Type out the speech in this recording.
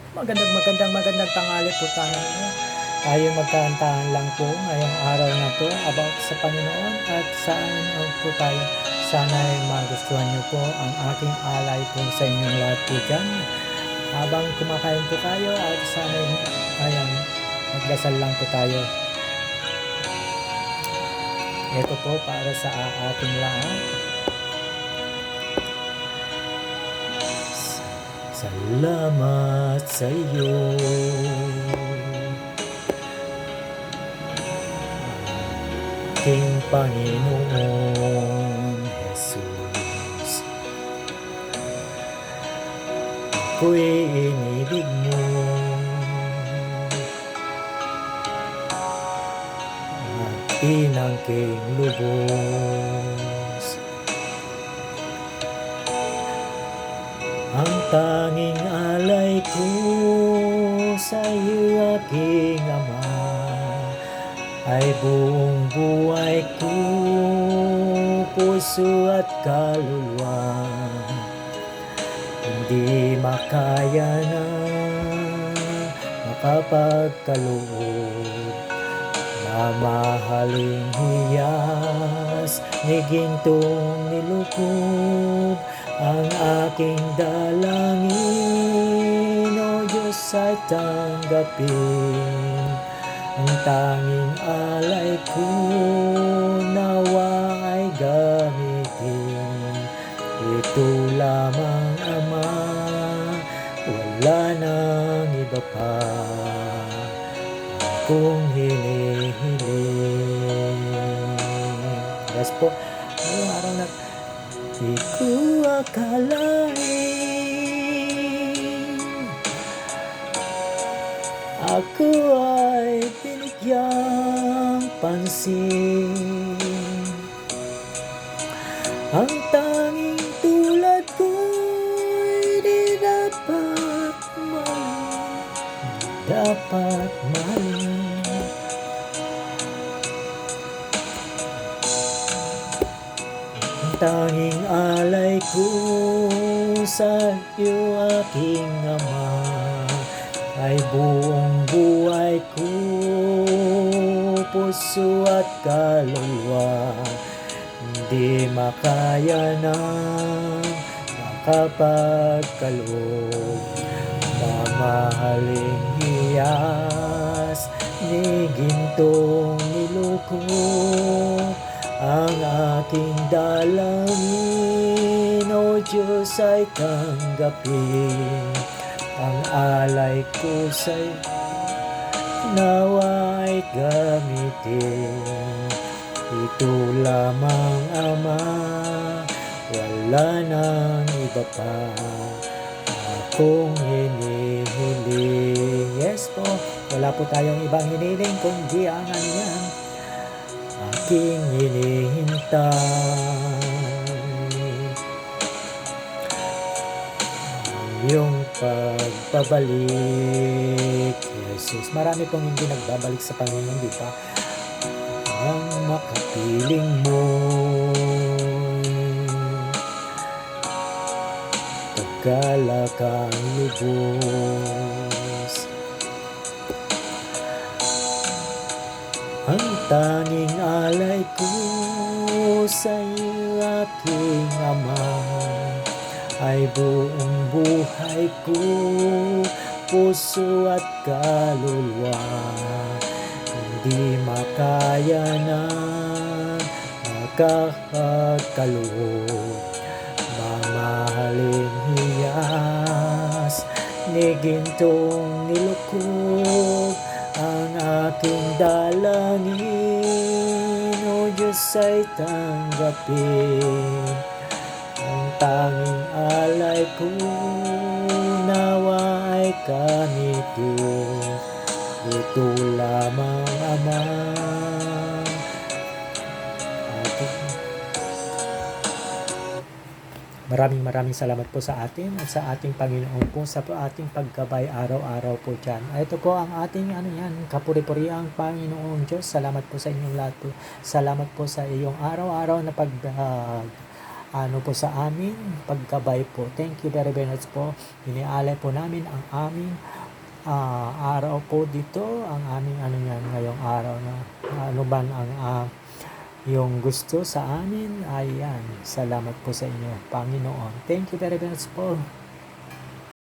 Magandang tanghali po tayo. Tayo magkakantahan lang po ngayong araw na to about sa Panginoon at saan po tayo. Sana ay magustuhan niyo po ang aking alay po sa inyong lahat po dyan. Habang kumakain po tayo at sana ayan, magdasal lang po tayo. Ito po para sa ating lahat. Salamat sa iyo, aking Panginoon Jesus. Ako'y inibig mo at inangking lubos. Ang tanging alay ko sa iyo, aking Ama, ay buong buhay ko, puso at kaluluwa. Hindi makaya na makapagkaloob na mahaling hiyas ni gintong nilukob. Ang aking dalangin, O Diyos, ay tanggapin. Ang tanging alay ko nawa ay gamitin. Ito lamang, Ama, wala nang iba pa akong hinihiling. Yes po, ngayong araw na di ko akalain ako ay binigyang pansin. Ang tanging tulad ko'y di dapat mahalin. Ang tanging alay ko sa iyo, aking Ama, ay buong buhay ko, puso at kaluluwa. Hindi makaya na makapagkaloob na mahaling hiyas ni gintong nilukob. Ang aking dalangin, O Diyos, ay tanggapin. Ang alay ko sa'yo nawa ay gamitin. Ito lamang, Ama, wala nang iba pa akong hinihiling. Yes po, wala po tayong ibang hinihiling kundi ang ano yan, aking hinihintay. Yung pagbabalik, Jesus. Marami pong hindi nagbabalik sa Panginoon, di ba? Ang makapiling mo, pagkalakang lubos. Ang tanging alay ko sa iyo, aking Ama, ay buong buhay ko, puso at kaluluwa. Hindi makaya na makapagkaloob, mamahaling hiyas ni gintong nilukob. Ang aking dalangin, O Diyos, ay tanggapin. Ang tanging alay ko nawa ay gamitin. Ito lamang, Ama, Maraming salamat po sa atin at sa ating Panginoon po sa ating paggabay araw-araw po dyan. Ito po ang ating kapuri-puriang Panginoon Diyos. Salamat po sa inyong lahat po. Salamat po sa iyong araw-araw na po sa amin, paggabay po. Thank you very much po. Inialay po namin ang aming araw po dito, ang aming ano yan ngayong araw na ano ba ang yung gusto sa amin. Ayan, salamat po sa inyo, Panginoon. Thank you very much po.